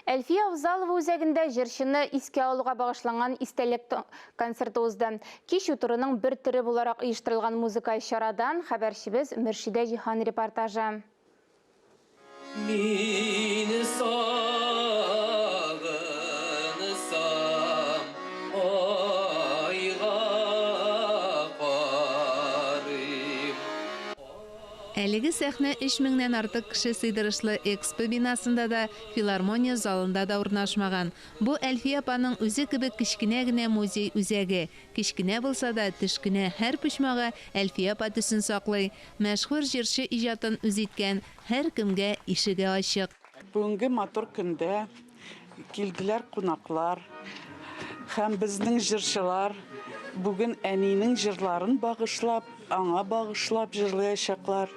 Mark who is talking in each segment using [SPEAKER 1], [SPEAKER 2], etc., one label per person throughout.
[SPEAKER 1] Әлфия Авзалова үзәгендә җырчыны искә алуга багышланган истәлек концерты узды. Кич утырының бер төре буларак оештырылган музыка чарадан хәбәрчебез Мөршидә Җихан репортажы.
[SPEAKER 2] Әлеге сәхнә 3000-нән артык кеше сыйдырышлы экспо бинасында да, филармония залында да урнашмаган. Бу Әлфия апаның үзе кебек кичкенә генә музей үзәге. Кичкенә булса да, төшкенә һәр почмагы Әлфия апа төсен саклый. Мәшһүр җырчы иҗатын үз иткән, һәр кемгә ишеге ачык.
[SPEAKER 3] Бүгенге матур көндә килделәр кунаклар һәм безнең җырчылар бүген әнинең җырларын багышлап, аңа багышлап җырлаячаклар.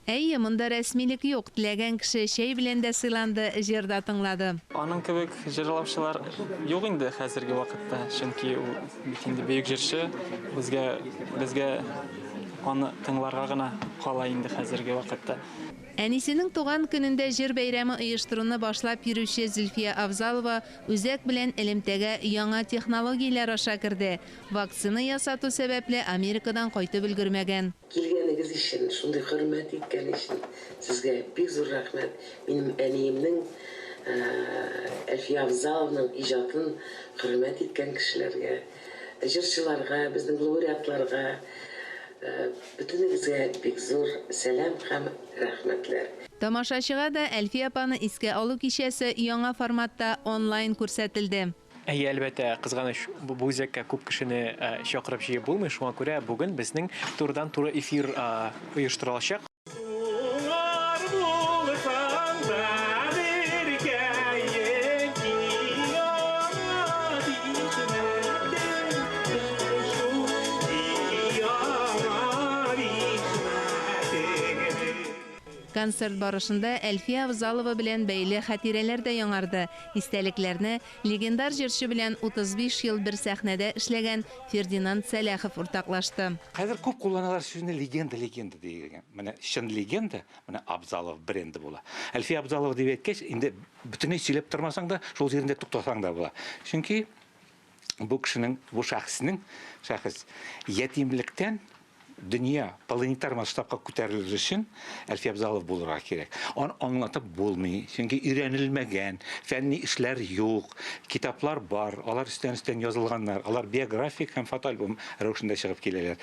[SPEAKER 2] Әйе, монда рәсмилек юк, теләгән кеше чәй белән дә сыйланды, җырда тыңлады.
[SPEAKER 4] Аның кебек җырлаучылар юк инде хәзерге вакытта, чөнки ул бит инде бөек җырчы, безгә аны тыңларга гына кала инде хәзерге вакытта.
[SPEAKER 2] Әнисенең туган көнендә җыр бәйрәме оештыруны башлап йөрүче Зөлфия Авзалова үзәк белән элемтәгә яңа технологияләр аша керде. Вакцина ясату сәбәпле Америкадан кайтып өлгермәгән.
[SPEAKER 5] Килгәнегез өчен, шундый хөрмәт иткән өчен сезгә бик зур рәхмәт. Минем әниемнең Әлфия Авзалованың иҗатын хөрмәт иткән кешеләргә, җырчыларга, безнең лауреатларга бөтенегезгә бик зур сәлам һәм рәхмәтләр.
[SPEAKER 2] Тамашачыга да Әлфия апаны искә алу кичәсе яңа форматта онлайн күрсәтелде.
[SPEAKER 4] Әйе, әлбәттә, кызганыч, бу үзәккә күп кешене чакырып җыеп булмый, шуңа күрә бүген безнең турыдан-туры эфир оештырылачак.
[SPEAKER 2] Концерт барышында Әлфия Авзалова белән бәйле хатирәләр дә яңарды. Истәлекләрне легендар җырчы белән 35 ел бер сәхнәдә эшләгән Фердинанд Сәләхов уртаклашты.
[SPEAKER 6] Хәзер күп кулланалар сүзне легенда дигән. Менә чын легенда, менә Абзалов бренды була. Әлфия Абзалова дип әйткәч, инде бөтенләй сөйләп тормасаң да, шул җирендә туктасаң да була. Чөнки бу кешенең, бу шәхеснең ятимлектән дөнья планетар масштабка күтәрелер өчен Әлфия Абзалов булырга кирәк. Аны аңлатып булмый, чөнки өйрәнелмәгән, фәнни эшләр юк, китаплар бар, алар өстән язылганнар, алар биографик һәм фотоальбом рәвешендә чыгып киләләр.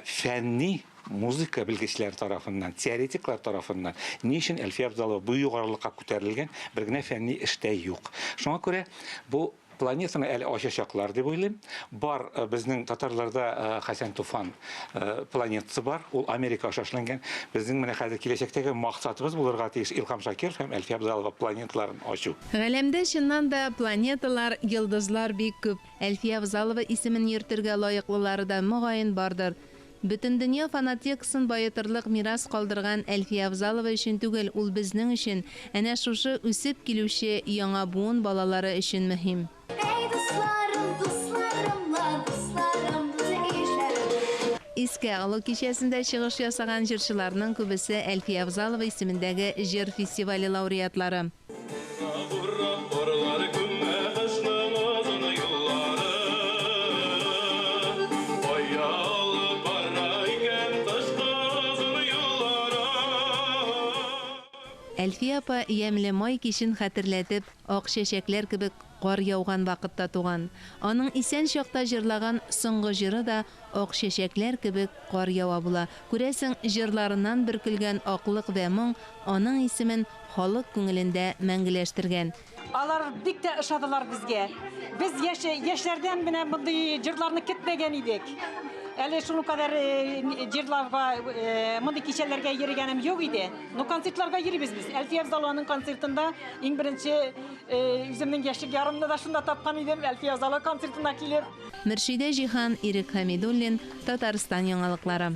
[SPEAKER 6] Фәнни музыка белгечләр тарафыннан, теоретиклар тарафыннан ни өчен Әлфия Абзалова бу югарылыкка күтәрелгән, бер генә фәнни эштә юк. Шуңа күрә бу планетаны әле ачачаклар дип уйлыйм. Бар безнең татарларда Хәсән Туфан планетасы бар. Ул Америка аша эшләнгән. Безнең менә хәзер киләчәктәге максатыбыз булырга тиеш Илһам Шакиров һәм Әлфия Абзалова планеталарын ачу.
[SPEAKER 2] Галәмдә чыннан да планеталар, йолдызлар бик күп. Әлфия Авзалова исемен йөртергә лаеклылары да мөгаен бардыр. Бөтен дөнья фанатикасын баятырлык мирас калдырган Әлфия Авзалова өчен түгел, ул безнең өчен, әнә шушы үсеп килүче яңа буын балалары өчен мөһим. Искә алу кичәсендә чыгыш ясаган җырчыларның күбесе Әлфия Авзалова исемендәге җыр фестивале лауреатлары. Әлфия апа ямьле май кичен хәтерләтеп, ак чәчәкләр кебек кар яуган вакытта туган. Аның исән чакта җырлаган соңгы җыры да ак чәчәкләр кебек кар ява була. Күрәсең, җырларыннан бөркелгән аклык вә моң аның исемен халык күңелендә мәңгеләштергән.
[SPEAKER 7] Алар бик тә ышадылар безгә. Без яшьләрдән менә мондый җырларны көтмәгән идек. Әле шуның кадәр җырларга, мондый кичәләргә йөргәнем юк иде. Но концертларга йөрибез без. Әлфия Авзалованың концертында иң беренче үземнең яшьлек ярымны да шунда тапкан идем. Әлфия Авзалова концертына килеп.
[SPEAKER 2] Мөршидә Җихан, Ирек Хәмидуллин, Татарстан яңалыклары.